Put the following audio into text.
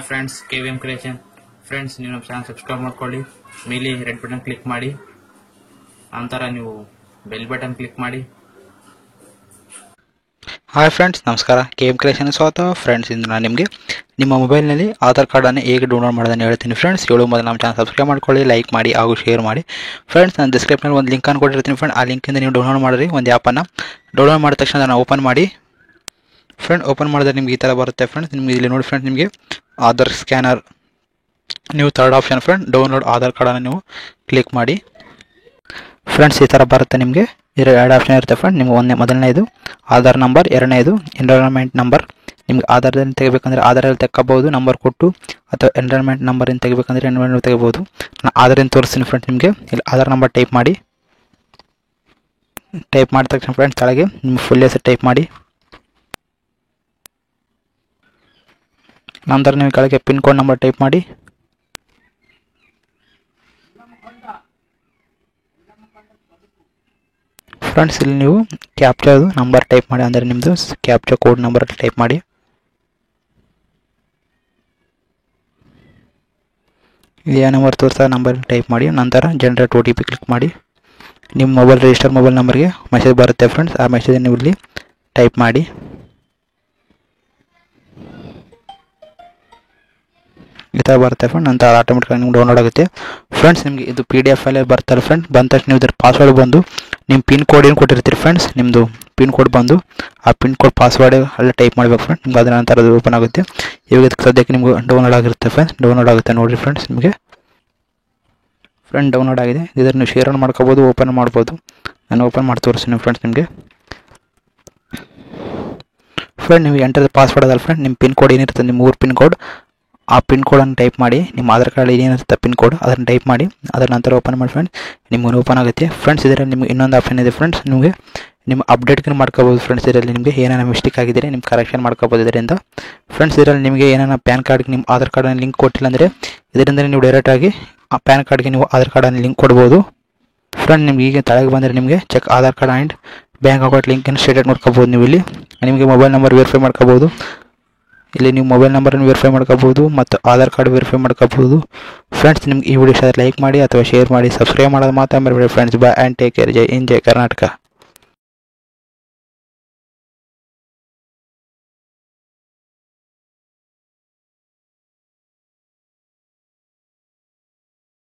Friends, KVM creation friends. ನೀವು ನಮ್ಮ channel subscribe ಮಾಡ್ಕೊಳ್ಳಿ. ಮೇಲೆ ರೆಡ್ ಬಟನ್ ಕ್ಲಿಕ್ ಮಾಡಿ, ನಂತರ ನೀವು ಬೆಲ್ ಬಟನ್ ಕ್ಲಿಕ್ ಮಾಡಿ. ಹಾಯ್ ಫ್ರೆಂಡ್ಸ್, ನಮಸ್ಕಾರ. KVM ಕ್ರಿಯೇಷನ್ ಸ್ವಾಗತ ಫ್ರೆಂಡ್ಸ್. ಇಂದು ನಾನು ನಿಮಗೆ ನಿಮ್ಮ ಮೊಬೈಲ್ನಲ್ಲಿ ಆಧಾರ್ ಕಾರ್ಡನ್ನು ಹೇಗೆ ಡೌನ್ಲೋಡ್ ಮಾಡೋದನ್ನು ಹೇಳ್ತೀನಿ ಫ್ರೆಂಡ್ಸ್. ಹೇಳೋ ಮೊದಲು ನಮ್ಮ ಚಾನಲ್ ಸಬ್ಸ್ಕ್ರೈಬ್ ಮಾಡ್ಕೊಳ್ಳಿ, ಲೈಕ್ ಮಾಡಿ ಹಾಗೂ ಶೇರ್ ಮಾಡಿ ಫ್ರೆಂಡ್ಸ್. ನಾನು ಡಿಸ್ಕ್ರಿಪ್ಷನಲ್ಲಿ ಒಂದು ಲಿಂಕನ್ನು ಕೊಟ್ಟಿರ್ತೀನಿ ಫ್ರೆಂಡ್. ಆ ಲಿಂಕಿಂದ ನೀವು ಡೌನ್ಲೋಡ್ ಮಾಡಿರಿ ಒಂದು ಆ್ಯಪನ್ನು. ಡೌನ್ಲೋಡ್ ಮಾಡಿದ ತಕ್ಷಣ ಅದನ್ನು ಓಪನ್ ಮಾಡಿ ಫ್ರೆಂಡ್. ಓಪನ್ ಮಾಡಿದ್ರೆ ನಿಮ್ಗೆ ಈ ಥರ ಬರುತ್ತೆ ಫ್ರೆಂಡ್ಸ್. ನಿಮಗೆ ಇಲ್ಲಿ ನೋಡಿ ಫ್ರೆಂಡ್ಸ್, ನಿಮಗೆ ಆಧಾರ್ ಸ್ಕ್ಯಾನರ್, ನೀವು third option friend, download Aadhaar ಕಾರ್ಡನ್ನು ನೀವು ಕ್ಲಿಕ್ ಮಾಡಿ ಫ್ರೆಂಡ್ಸ್. ಈ ಥರ ಬರುತ್ತೆ ನಿಮಗೆ. ಎರಡು ಆಪ್ಷನ್ ಇರುತ್ತೆ ಫ್ರೆಂಡ್. ನಿಮ್ಗೆ ಮೊದಲನೇದು ಆಧಾರ್ ನಂಬರ್, ಎರಡನೇದು ಎನ್ರೋಲ್ಮೆಂಟ್ ನಂಬರ್. ನಿಮ್ಗೆ ಆಧಾರದಲ್ಲಿ ತೆಗಿಬೇಕಂದ್ರೆ ಆಧಾರಲ್ಲಿ ತೆಕ್ಕೋಬೋದು ನಂಬರ್ ಕೊಟ್ಟು, ಅಥವಾ ಎನ್ರೋಲ್ಮೆಂಟ್ ನಂಬರಿಂದ ತೆಗಿಬೇಕಂದ್ರೆ ಎನ್ರೋಲ್ಮೆಂಟ್ ತೆಗಿಬೋದು. ನಾನು ಆಧಾರಿಂದ ತೋರಿಸ್ತೀನಿ ಫ್ರೆಂಡ್ಸ್ ನಿಮಗೆ. ಇಲ್ಲಿ ಆಧಾರ್ ನಂಬರ್ ಟೈಪ್ ಮಾಡಿ. ಟೈಪ್ ಮಾಡಿದ ತಕ್ಷಣ ಫ್ರೆಂಡ್ಸ್ ಕೆಳಗೆ ನಿಮ್ಮ ಫುಲ್ ಹೆಸರು ಟೈಪ್ ಮಾಡಿ. ನಂತರ ನೀವು ಕೆಳಗೆ ಪಿನ್ ಕೋಡ್ ನಂಬರ್ ಟೈಪ್ ಮಾಡಿ. ಫ್ರೆಂಡ್ಸ್ ಇಲ್ಲಿ ನೀವು ಕ್ಯಾಪ್ಚರ್ದು ನಂಬರ್ ಟೈಪ್ ಮಾಡಿ, ಅಂದರೆ ನಿಮ್ಮದು ಕ್ಯಾಪ್ಚರ್ ಕೋಡ್ ನಂಬರ್ ಟೈಪ್ ಮಾಡಿ. ಇಲ್ಲಿ ಯಾವ ನಂಬರ್ ತೋರಿಸ್ತಾ ನಂಬರ್ ಟೈಪ್ ಮಾಡಿ. ನಂತರ ಜನರೇಟ್ OTP ಕ್ಲಿಕ್ ಮಾಡಿ. ನಿಮ್ಮ ಮೊಬೈಲ್ ರಿಜಿಸ್ಟರ್ ಮೊಬೈಲ್ ನಂಬರ್ಗೆ ಮೆಸೇಜ್ ಬರುತ್ತೆ ಫ್ರೆಂಡ್ಸ್. ಆ ಮೆಸೇಜ್ ನೀವು ಇಲ್ಲಿ ಟೈಪ್ ಮಾಡಿ. ಈ ಥರ ಬರುತ್ತೆ ಫ್ರೆಂಡ್. ನಂತರ ಆಟೋಮೆಟಿಕಾಗಿ ನಿಮ್ಗೆ ಡೌನ್ಲೋಡ್ ಆಗುತ್ತೆ ಫ್ರೆಂಡ್ಸ್. ನಿಮಗೆ ಇದು PDF ಫೈಲೇ ಬರ್ತಾರೆ ಫ್ರೆಂಡ್. ಬಂದ ತಕ್ಷಣ ನೀವು ಇದ್ರ ಪಾಸ್ವರ್ಡ್ ಬಂದು ನಿಮ್ಮ ಪಿನ್ ಕೋಡ್ ಏನು ಕೊಟ್ಟಿರ್ತೀರಿ ಫ್ರೆಂಡ್ಸ್, ನಿಮ್ಮದು ಪಿನ್ ಕೋಡ್ ಬಂದು ಆ ಪಿನ್ ಕೋಡ್ ಪಾಸ್ವರ್ಡ್ ಎಲ್ಲ ಟೈಪ್ ಮಾಡಬೇಕು ಫ್ರೆಂಡ್. ನಿಮ್ಗೆ ಅದರ ನಂತರ ಅದು ಓಪನ್ ಆಗುತ್ತೆ. ಇವಾಗ ಇದಕ್ಕೆ ಸದ್ಯಕ್ಕೆ ನಿಮ್ಗೆ ಡೌನ್ಲೋಡ್ ಆಗಿರುತ್ತೆ ಫ್ರೆಂಡ್ಸ್. ಡೌನ್ಲೋಡ್ ಆಗುತ್ತೆ ನೋಡಿರಿ ಫ್ರೆಂಡ್ಸ್. ನಿಮಗೆ ಫ್ರೆಂಡ್ ಡೌನ್ಲೋಡ್ ಆಗಿದೆ. ಇದನ್ನು ನೀವು ಶೇರ್ ಮಾಡ್ಕೋಬೋದು, ಓಪನ್ ಮಾಡ್ಬೋದು. ನಾನು ಓಪನ್ ಮಾಡಿ ತೋರಿಸ್ತೀನಿ ಫ್ರೆಂಡ್ಸ್ ನಿಮಗೆ. ಫ್ರೆಂಡ್ ನೀವು ಎಂಟರ್ ಪಾಸ್ವರ್ಡ್ ಅದಲ್ಲ ಫ್ರೆಂಡ್, ನಿಮ್ಮ ಪಿನ್ ಕೋಡ್ ಏನಿರುತ್ತೆ, ನಿಮ್ಮ ಊರು ಪಿನ್ ಕೋಡ್, ಆ ಪಿನ್ ಕೋಡನ್ನು ಟೈಪ್ ಮಾಡಿ. ನಿಮ್ಮ ಆಧಾರ್ ಕಾರ್ಡ್ ಏನಿರುತ್ತೆ ಪಿನ್ ಕೋಡ್ ಅದನ್ನು ಟೈಪ್ ಮಾಡಿ. ಅದರ ನಂತರ ಓಪನ್ ಮಾಡಿ ಫ್ರೆಂಡ್ಸ್. ನಿಮ್ಗೆ ಓಪನ್ ಆಗುತ್ತೆ ಫ್ರೆಂಡ್ಸ್. ಇದರಲ್ಲಿ ನಿಮ್ಗೆ ಇನ್ನೊಂದು ಆಪ್ಷನ್ ಇದೆ ಫ್ರೆಂಡ್ಸ್. ನಿಮಗೆ ನಿಮ್ಮ ಅಪ್ಡೇಟ್ಗೆ ಮಾಡ್ಕೋಬೋದು ಫ್ರೆಂಡ್ಸ್. ಇದರಲ್ಲಿ ನಿಮಗೆ ಏನಾರ ಮಿಸ್ಟೇಕ್ ಆಗಿದ್ದರೆ ನಿಮ್ಮ ಕರೆಕ್ಷನ್ ಮಾಡ್ಕೋಬೋದು ಇದರಿಂದ ಫ್ರೆಂಡ್ಸ್. ಇದರಲ್ಲಿ ನಿಮಗೆ ಏನಾರ ಪ್ಯಾನ್ ಕಾರ್ಡ್ಗೆ ನಿಮ್ಮ ಆಧಾರ್ ಕಾರ್ಡನ್ನು ಲಿಂಕ್ ಕೊಟ್ಟಿಲ್ಲ ಅಂದರೆ ಇದರಿಂದ ನೀವು ಡೈರೆಕ್ಟಾಗಿ ಆ ಪ್ಯಾನ್ ಕಾರ್ಡ್ಗೆ ನೀವು ಆಧಾರ್ ಕಾರ್ಡನ್ನು ಲಿಂಕ್ ಕೊಡ್ಬೋದು ಫ್ರೆಂಡ್. ನಿಮ್ಗೆ ಈಗ ತಳಗೆ ಬಂದರೆ ನಿಮಗೆ check Aadhaar card and bank account ಲಿಂಕನ್ನು ಸ್ಟೇಟಸ್ ನೋಡ್ಕೋಬೋದು. ನೀವು ಇಲ್ಲಿ ನಿಮಗೆ ಮೊಬೈಲ್ ನಂಬರ್ ವೆರಿಫೈ ಮಾಡ್ಕೋಬೋದು. ಇಲ್ಲಿ ನೀವು ಮೊಬೈಲ್ ನಂಬರನ್ನು ವೆರಿಫೈ ಮಾಡ್ಕೋಬೋದು ಮತ್ತು ಆಧಾರ್ ಕಾರ್ಡ್ ವೆರಿಫೈ ಮಾಡ್ಕೋಬೋದು ಫ್ರೆಂಡ್ಸ್. ನಿಮ್ಗೆ ಈ ವಿಡಿಯೋ ಲೈಕ್ ಮಾಡಿ ಅಥವಾ ಶೇರ್ ಮಾಡಿ, ಸಬ್ಸ್ಕ್ರೈಬ್ ಮಾಡೋದು ಮಾತ್ರ ಮರಿಬೇಡಿ friends. Bye and take care. ಜೈ ಹಿಂದ್, ಜೈ ಕರ್ನಾಟಕ.